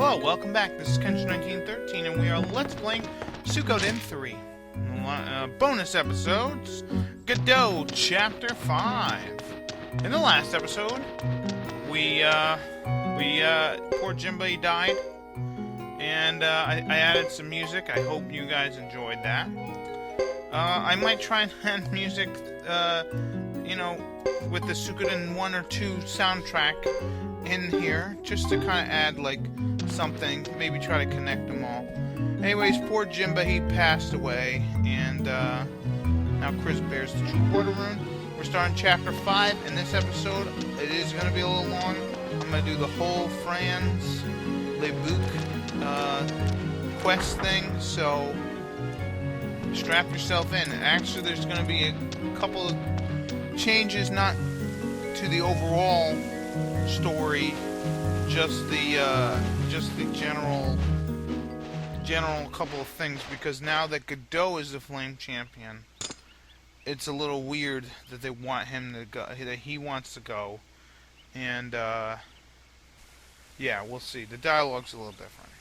Hello, welcome back. This is Kench1913, and we are Let's Playing Suikoden 3. Bonus episodes, Geddoe, Chapter 5. In the last episode, poor Jinbei died, and I added some music. I hope you guys enjoyed that. I might try and add music, with the Suikoden 1 or 2 soundtrack in here, just to kind of add, like, something, maybe try to connect them all. Anyways, poor Jinbei, he passed away, and now Chris bears the true water rune. We're starting Chapter 5 in this episode. It is going to be a little long. I'm going to do the whole Franz Buque quest thing, so strap yourself in. Actually, there's going to be a couple of changes, not to the overall story, just the general couple of things, because now that Geddoe is the Flame Champion, it's a little weird that they want him to go, that he wants to go, and yeah, we'll see. The dialogue's a little different.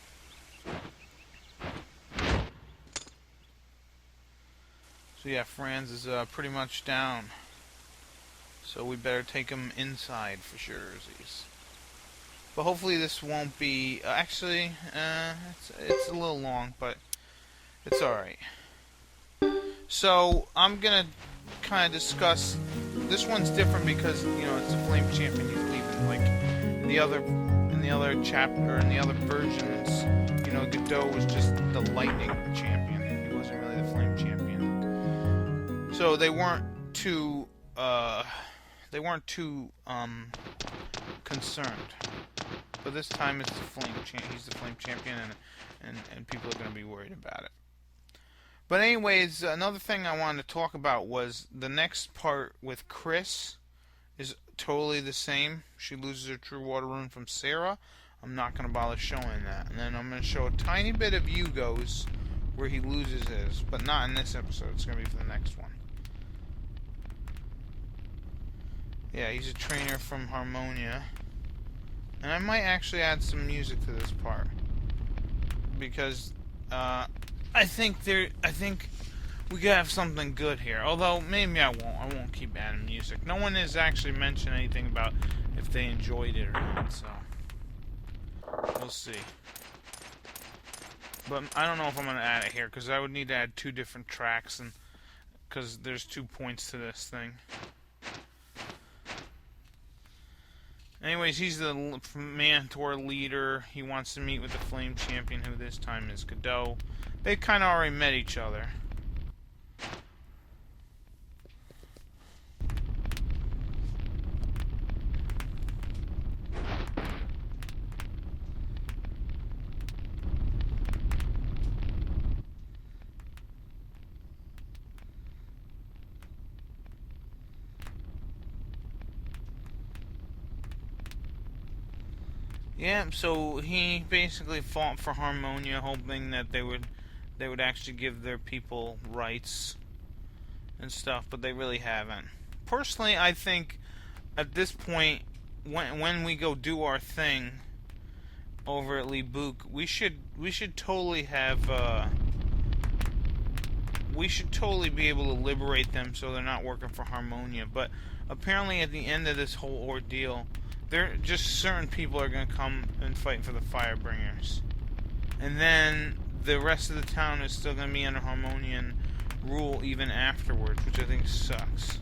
So yeah, Franz is pretty much down. So we better take him inside for sure. But hopefully this won't be... actually, it's a little long, but it's alright. So I'm going to kind of discuss... This one's different because, it's a Flame Champion he's leaving. Like, in the other chapter, in the other versions, Geddoe was just the Lightning Champion. He wasn't really the Flame Champion. So they weren't too... concerned. But this time it's the he's the Flame Champion, and people are going to be worried about it. But anyways, another thing I wanted to talk about was the next part with Chris is totally the same. She loses her true water rune from Sarah. I'm not going to bother showing that. And then I'm going to show a tiny bit of Hugo's where he loses his, but not in this episode. It's going to be for the next one. Yeah, he's a trainer from Harmonia. And I might actually add some music to this part, because I think we could have something good here. Although maybe I won't keep adding music. No one has actually mentioned anything about if they enjoyed it or not, so we'll see. But I don't know if I'm gonna add it here, because I would need to add 2 different tracks, and because there's 2 points to this thing. Anyways, he's the mentor leader. He wants to meet with the Flame Champion, who this time is Geddoe. They kind of already met each other. Yeah, so he basically fought for Harmonia, hoping that they would actually give their people rights and stuff, but they really haven't. Personally, I think at this point, when we go do our thing over at Buque, we should totally have we should totally be able to liberate them so they're not working for Harmonia. But apparently, at the end of this whole ordeal, just certain people are going to come and fight for the Firebringers. And then the rest of the town is still going to be under Harmonian rule even afterwards, which I think sucks.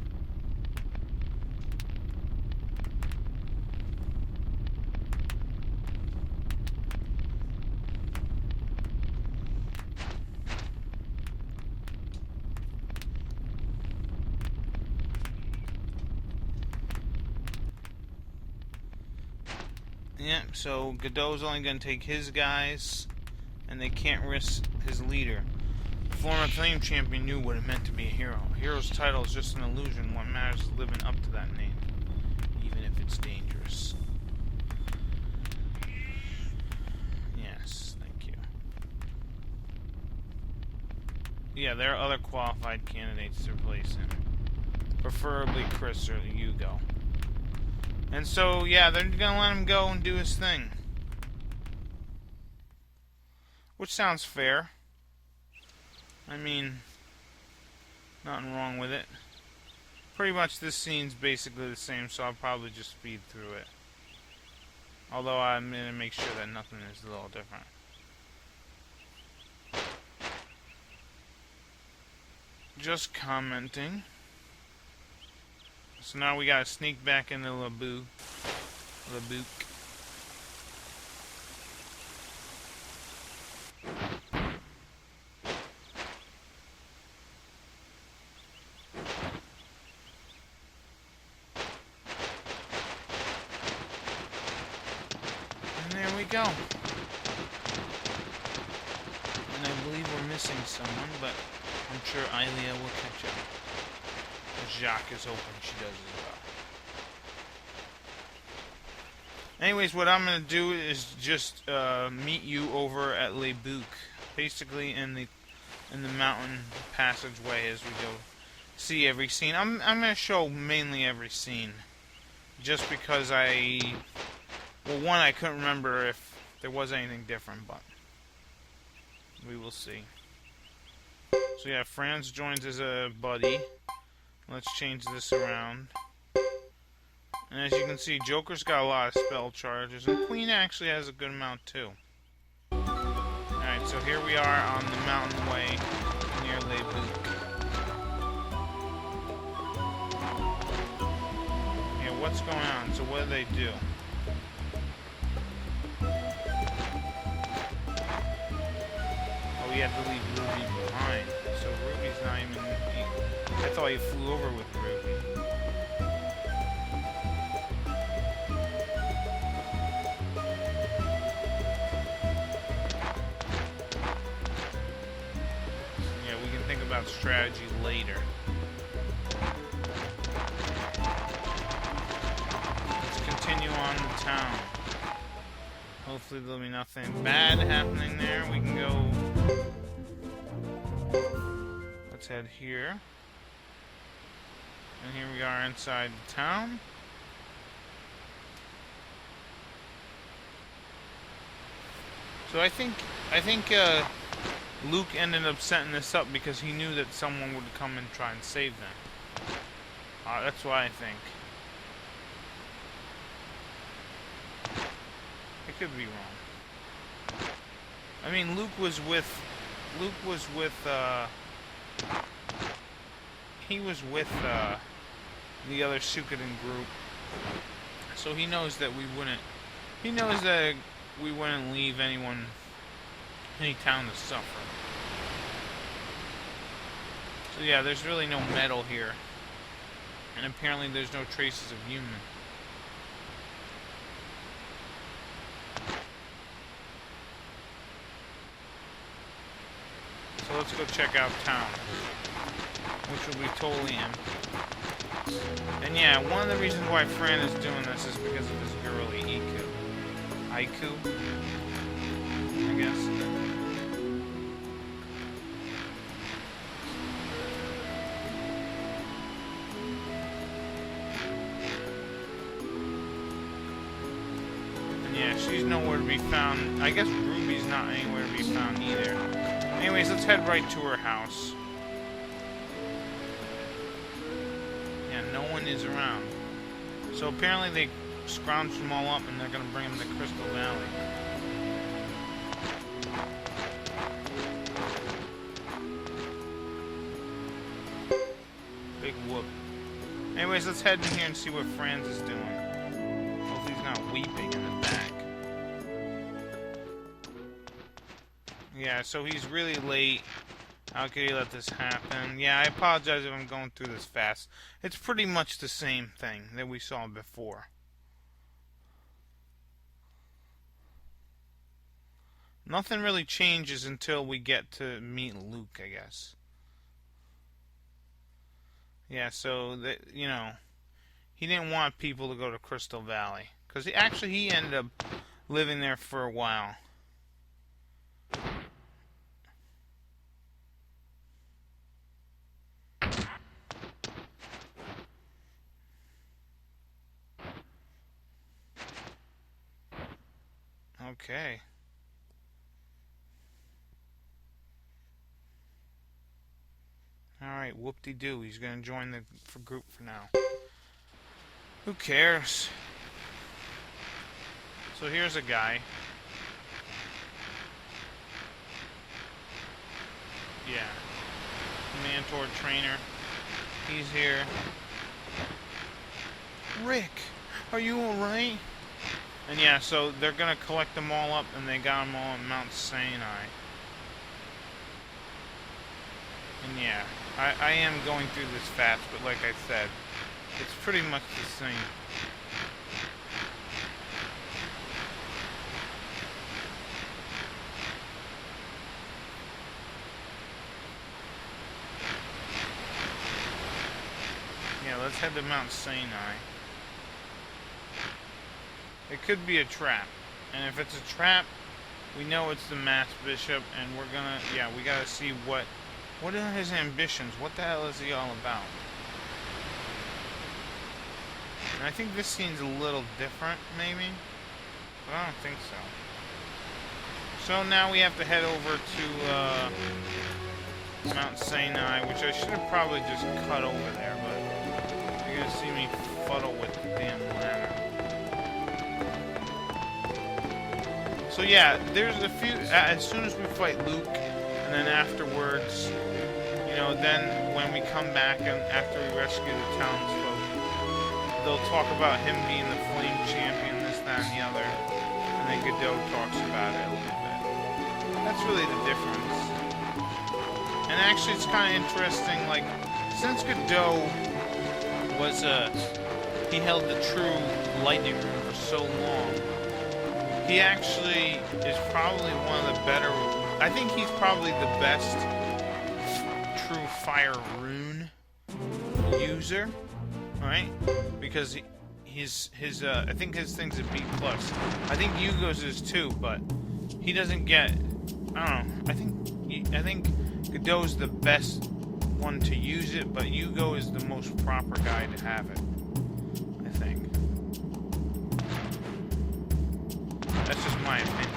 Yeah, so Geddoe's only going to take his guys, and they can't risk his leader. The former Flame Champion knew what it meant to be a hero. A hero's title is just an illusion. What matters is living up to that name, even if it's dangerous. Yes, thank you. Yeah, there are other qualified candidates to replace him. Preferably Chris or Hugo. And so, yeah, they're gonna let him go and do his thing. which sounds fair. I mean, nothing wrong with it. Pretty much this scene's basically the same, so I'll probably just speed through it. Although I'm going to make sure that nothing is a little different. Just commenting. So now we gotta sneak back into Buque. And there we go. And I believe we're missing someone, but I'm sure Ilia will catch up. Jacques is hoping she does as well. Anyways, what I'm going to do is just meet you over at Buque, basically in the mountain passageway as we go see every scene. I'm going to show mainly every scene, just because one, I couldn't remember if there was anything different, but we will see. So yeah, Franz joins as a buddy. Let's change this around. And as you can see, Joker's got a lot of spell charges, and Queen actually has a good amount too. Alright, so here we are on the mountain way near Buque. Yeah, what's going on? So what do they do? Oh, we had to leave Ruby behind. So Ruby's not even... I thought he flew over with Ruby. Yeah, we can think about strategy later. Let's continue on to town. Hopefully there'll be nothing bad happening there. We can go... Let's head here. And here we are inside the town. So I think Luke ended up setting this up because he knew that someone would come and try and save them. That's what I think. I could be wrong. I mean, Luke was with the other Suikoden group, so he knows that we wouldn't leave any town to suffer. So yeah, there's really no metal here, and apparently there's no traces of human. So let's go check out town, which will be totally empty. And yeah, one of the reasons why Fran is doing this is because of his girly Aiku, I guess. And yeah, she's nowhere to be found. I guess Ruby's not anywhere to be found either. Anyways, let's head right to her house. No one is around. So apparently they scrounged them all up and they're going to bring them to Crystal Valley. Big whoop. Anyways, let's head in here and see what Franz is doing. Hopefully he's not weeping in the back. Yeah, so he's really late. How could he let this happen? Yeah, I apologize if I'm going through this fast. It's pretty much the same thing that we saw before. Nothing really changes until we get to meet Luke, I guess. Yeah, so, he didn't want people to go to Crystal Valley. Because he ended up living there for a while. Okay. Alright, whoop-de-doo. He's gonna join the group for now. Who cares? So here's a guy. Yeah. Mentor trainer. He's here. Rick, are you alright? And yeah, so they're gonna collect them all up, and they got them all at Mount Sinai. And yeah, I am going through this fast, but like I said, it's pretty much the same. Yeah, let's head to Mount Sinai. It could be a trap. And if it's a trap, we know it's the Mass Bishop, and we're gonna, yeah, we gotta see what are his ambitions? What the hell is he all about? And I think this scene's a little different, maybe? But I don't think so. So now we have to head over to Mount Sinai, which I should have probably just cut over there, but you're gonna see me fuddle with the damn ladder. So yeah, there's a few, as soon as we fight Luke, and then afterwards, you know, then when we come back and after we rescue the townsfolk, they'll talk about him being the Flame Champion, this, that, and the other, and then Geddoe talks about it a little bit. That's really the difference. And actually it's kind of interesting, like, since Geddoe was, he held the true lightning rune for so long, he actually is probably one of the better, I think he's probably the best true fire rune user, right? Because his I think his thing's a B+. I think Yugo's is too, but he doesn't get, I don't know, I think Geddoe's the best one to use it, but Yugo is the most proper guy to have it, I think. That's just my opinion.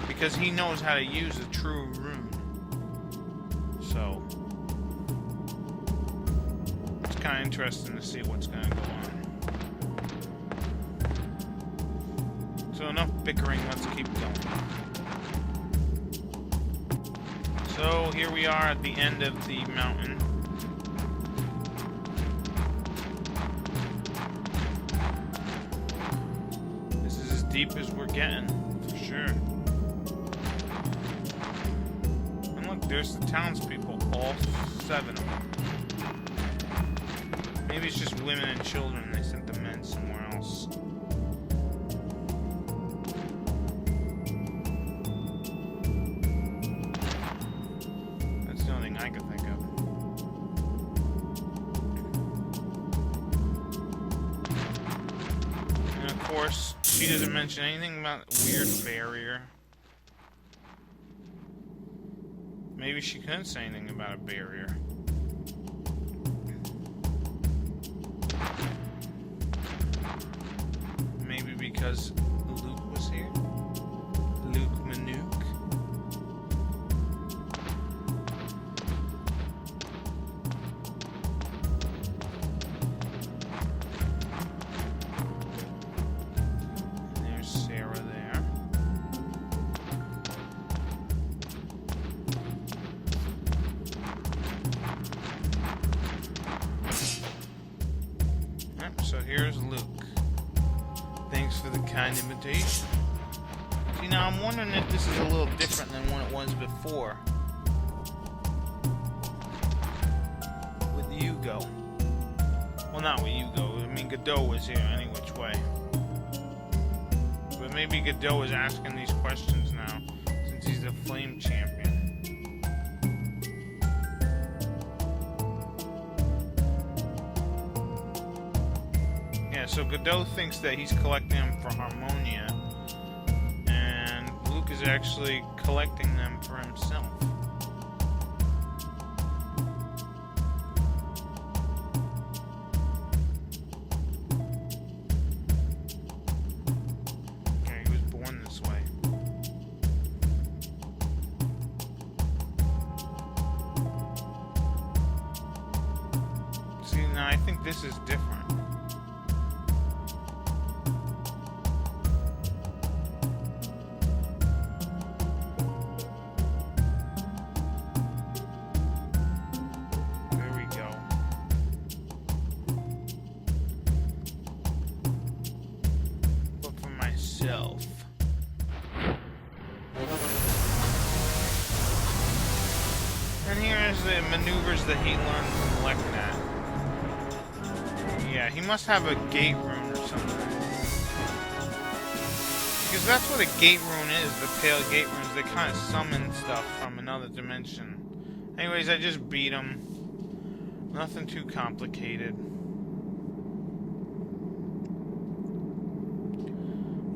Because he knows how to use a true rune. So, it's kind of interesting to see what's going to go on. So enough bickering, let's keep going. So here we are at the end of the mountain. This is as deep as we're getting, for sure. And look, there's the townspeople, all 7 of them. Maybe it's just women and children, and they sent the men somewhere else. That's the only thing I could think of. And of course, she doesn't mention anything about weird barrier. Maybe she couldn't say anything about a barrier. Maybe because Luke was here? Luke Manook? There's Sarah there. So here's Luke. Thanks for the kind invitation. See, now I'm wondering if this is a little different than what it was before. With Yugo. Well, not with Yugo. I mean, Geddoe was here any which way. But maybe Geddoe is asking these questions now, since he's the Flame Champion. So Geddoe thinks that he's collecting them for Harmonia, and Luke is actually collecting them for himself. Okay, he was born this way. I think this is different. There we go. Look for myself. And here's the maneuvers that he learned from Leknat. Yeah, he must have a gate rune or something. Because that's what a gate rune is, the pale gate runes. They kind of summon stuff from another dimension. Anyways, I just beat him. Nothing too complicated.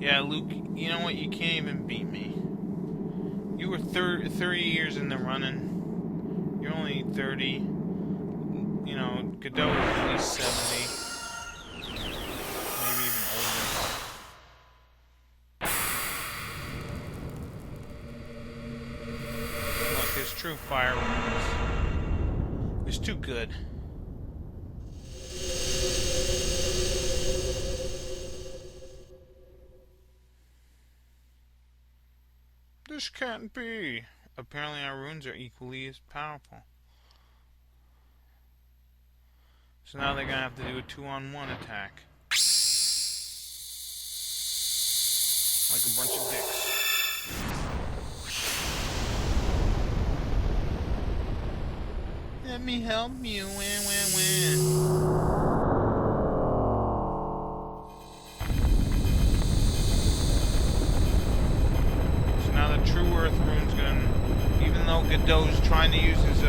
Yeah, Luke, you know what? You can't even beat me. You were 30 years in the running. You're only 30. You know, Geddoe is at least 70. Maybe even older. Look, his true fire runes is too good. This can't be. Apparently our runes are equally as powerful. So now they're gonna have to do a 2-on-1 attack. Like a bunch of dicks. Let me help you, win, win, win. So now the true earth rune's gonna, even though Geddoe's trying to use his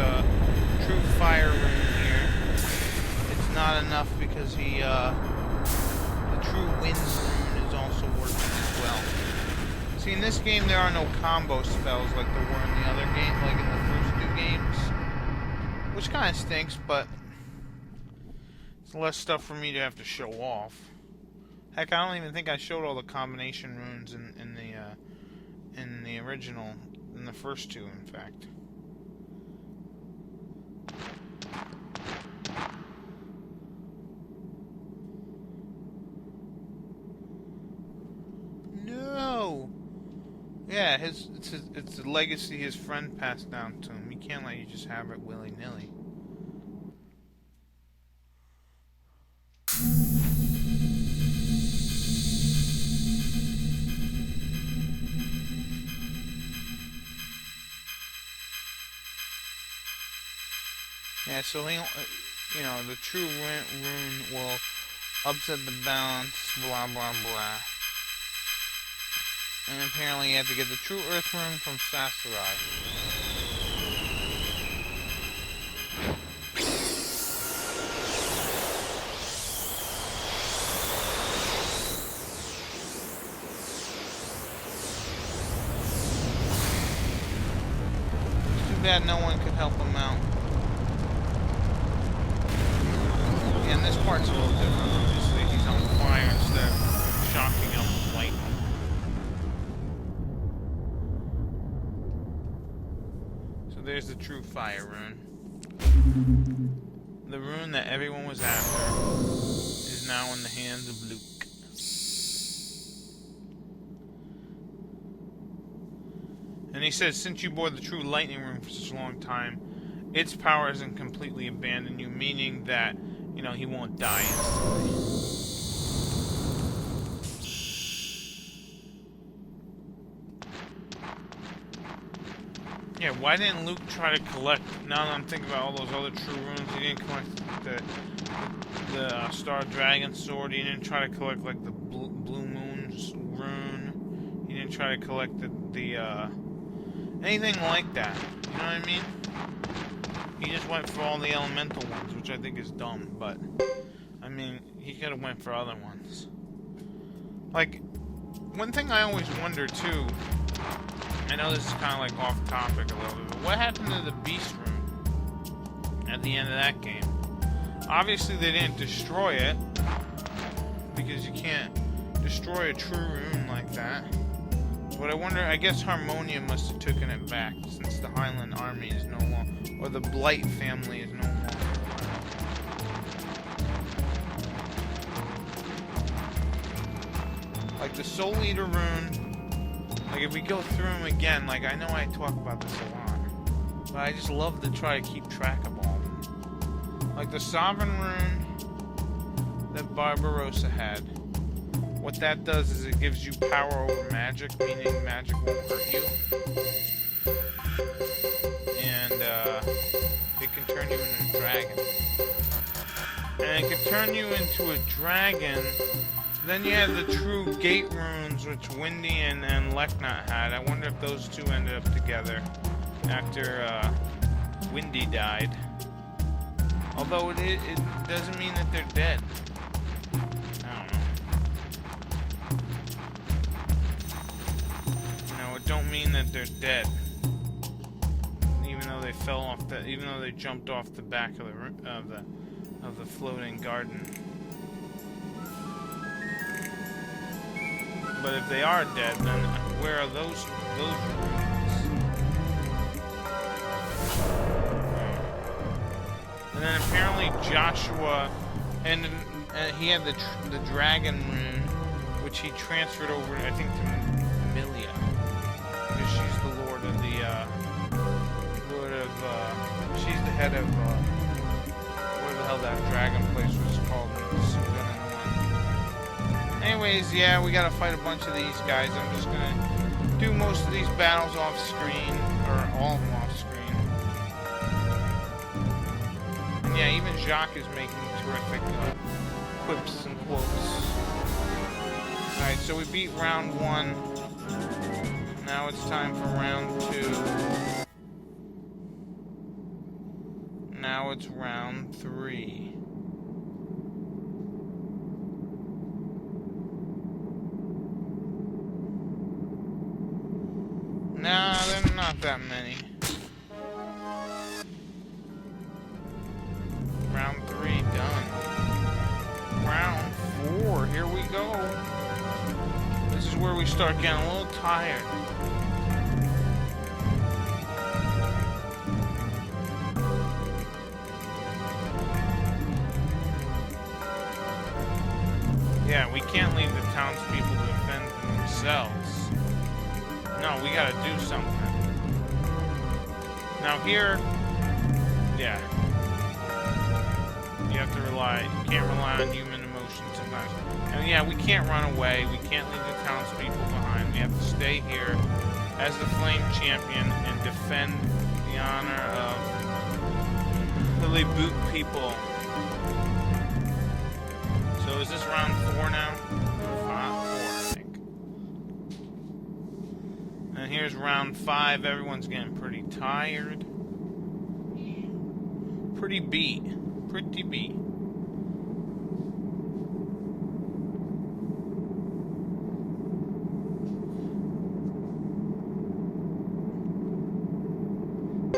true fire rune here, it's not enough because he the true wind rune is also working as well. See, in this game there are no combo spells like there were in the other game, like in the first 2 games. Which kind of stinks, but it's less stuff for me to have to show off. Heck, I don't even think I showed all the combination runes in the original, in the first 2, in fact. No. Yeah, it's a legacy his friend passed down to him. He can't let you just have it willy-nilly. Yeah, so he, you know, the true rune will upset the balance, blah blah blah. And apparently you have to get the true earth rune from Sasarai. Too bad no one could help him out. Yeah, and this part's a little different, obviously. He's on fire instead of shocking him with lightning. There's the true fire rune. The rune that everyone was after is now in the hands of Luke. And he says, since you bore the true lightning rune for such a long time, its power hasn't completely abandoned you, meaning that, you know, he won't die instantly. Yeah, why didn't Luke try to collect, now that I'm thinking about all those other true runes, he didn't collect the Star Dragon Sword, he didn't try to collect, like, the Blue Moon's rune, he didn't try to collect the anything like that, you know what I mean? He just went for all the elemental ones, which I think is dumb, but, I mean, he could have went for other ones. Like, one thing I always wonder, too, I know this is kind of like off topic a little bit, but what happened to the Beast Rune at the end of that game? Obviously they didn't destroy it, because you can't destroy a true rune like that. But I wonder, I guess Harmonia must have taken it back, since the Highland Army is no longer, or the Blight family is no longer. Like the Soul Eater rune, like if we go through them again, like I know I talk about this a lot, but I just love to try to keep track of all of them. Like the Sovereign rune that Barbarossa had, what that does is it gives you power over magic, meaning magic won't hurt you. And it can turn you into a dragon. And it can turn you into a dragon. Then you have the true gate runes, which Windy and Leknot had. I wonder if those two ended up together after Windy died. Although it doesn't mean that they're dead. I don't know. No, it don't mean that they're dead. Even though they fell off even though they jumped off the back of the floating garden. But if they are dead, then where are those ruins? And then apparently Joshua, and he had the dragon rune, which he transferred over, I think, to Milia, because she's the lord of she's the head of where the hell that dragon place was called in Suikoden 1. Anyways, yeah, we gotta fight a bunch of these guys. I'm just gonna do most of these battles off screen, or all of them off screen. And yeah, even Jacques is making terrific quips and quotes. Alright, so we beat round 1. Now it's time for round 2. Now it's round 3. Nah, they're not that many. Round 3 done. Round 4, here we go. This is where we start getting a little tired. Yeah, we can't leave the townspeople to defend themselves. No, we gotta do something. Now here, yeah. You have to rely, you can't rely on human emotion sometimes. And yeah, we can't run away, we can't leave the townspeople behind. We have to stay here as the Flame Champion and defend the honor of the Buque people. So is this round 4 now? 4, I think. And here's round 5. Everyone's getting pretty tired. Pretty beat. Pretty beat.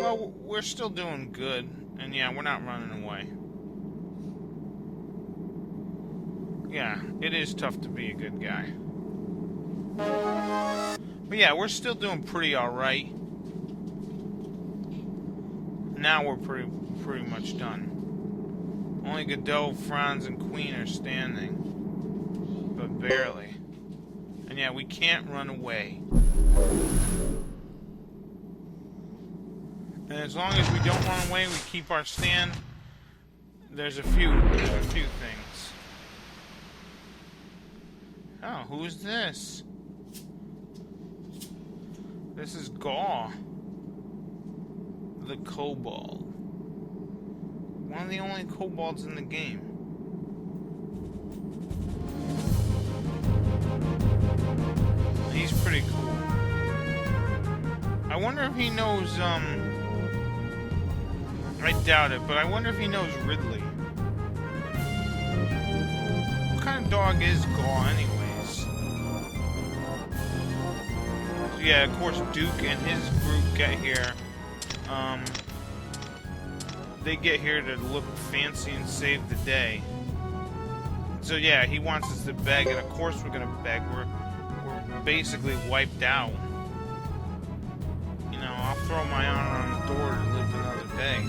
Well, we're still doing good. And yeah, we're not running away. Yeah, it is tough to be a good guy. But yeah, we're still doing pretty alright. Now we're pretty much done. Only Geddoe, Franz, and Queen are standing. But barely. And yeah, we can't run away. And as long as we don't run away, we keep our stand. There's a few things. Oh, who's this? This is Gaw, the kobold. One of the only kobolds in the game. He's pretty cool. I wonder if he knows, I doubt it, but I wonder if he knows Ridley. What kind of dog is Gaw anyway? Yeah, of course, Duke and his group get here. They get here to look fancy and save the day. So yeah, he wants us to beg, and of course we're gonna beg. We're basically wiped out. You know, I'll throw my honor on the door to live another day.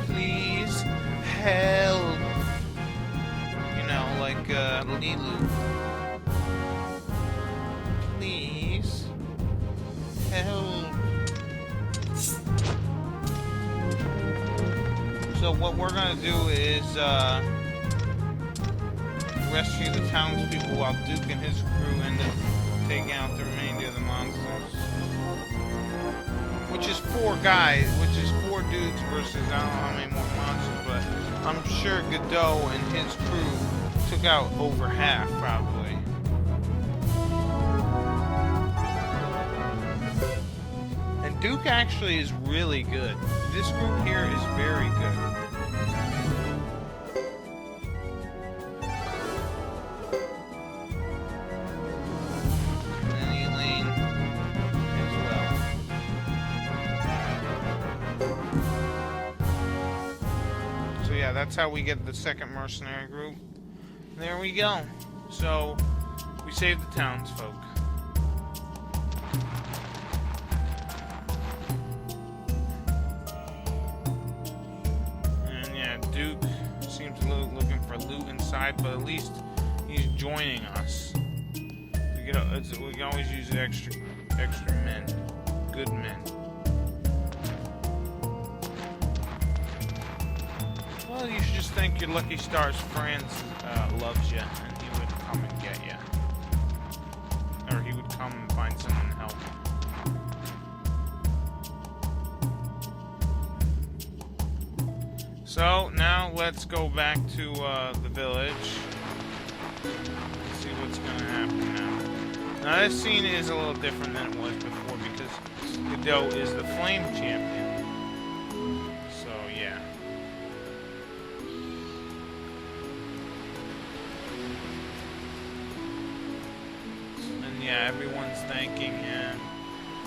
Please. help. You know, like Lilu. Please help. So what we're gonna do is rescue the townspeople while Duke and his crew end up taking out the remainder of the monsters. Which is 4 guys, which is 4 dudes versus I don't know how many more monsters, but I'm sure Geddoe and his crew took out over half, probably. And Duke actually is really good. This group here is very good. Yeah, that's how we get the second mercenary group. There we go. So, we saved the townsfolk. And yeah, Duke seems looking for loot inside, but at least he's joining us. We can always use extra men, good men. Well, you should just thank your lucky stars Franz loves you, and he would come and get you. Or he would come and find someone to help. So, now let's go back to the village. Let's see what's going to happen now. Now, this scene is a little different than it was before, because Geddoe is the flame champion. So, yeah. Yeah, everyone's thanking him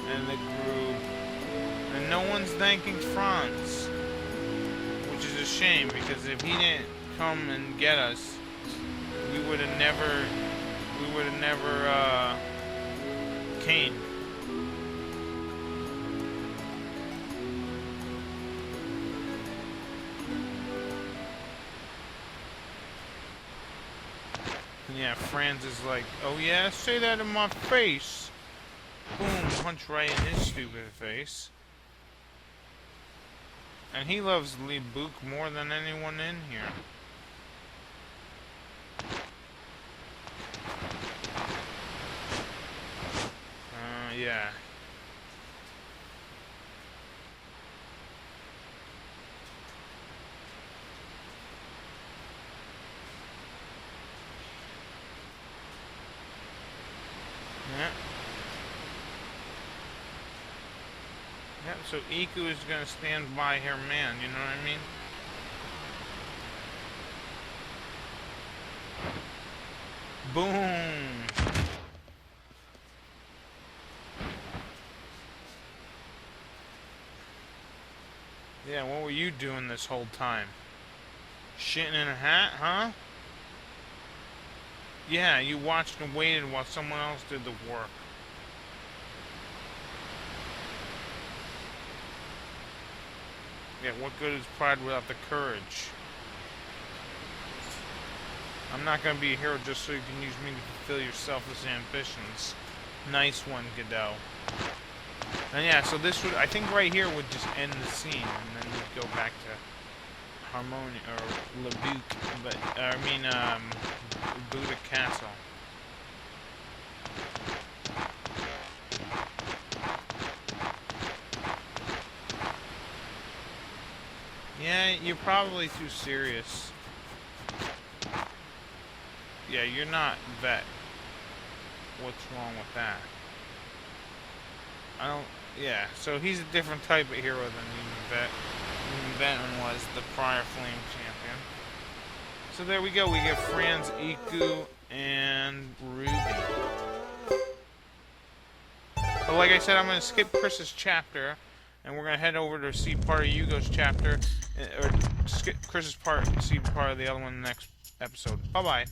and the group, and no one's thanking Franz, which is a shame because if he didn't come and get us, we would have never came. Yeah, Franz is like, oh yeah, say that in my face. Boom, punch right in his stupid face. And he loves Buque more than anyone in here. Yeah. Yeah. Yeah, so Iku is gonna stand by her man, you know what I mean? Boom! Yeah, what were you doing this whole time? Shitting in a hat, huh? Yeah, you watched and waited while someone else did the work. Yeah, what good is pride without the courage? I'm not gonna be a hero just so you can use me to fulfill your selfless ambitions. Nice one, Geddoe. And yeah, so this would, I think right here would just end the scene, and then we'd go back to Harmonia, or Buque, but, Buddha Castle. Yeah, you're probably too serious. Yeah, you're not vet. What's wrong with that? Yeah, so he's a different type of hero than Vet. Venom was the prior Flame Champion. So there we go, we get Franz, Iku, and Ruby. But like I said, I'm going to skip Chris's chapter, and we're going to head over to see part of Yugo's chapter, or skip Chris's part and see part of the other one in the next episode. Bye-bye.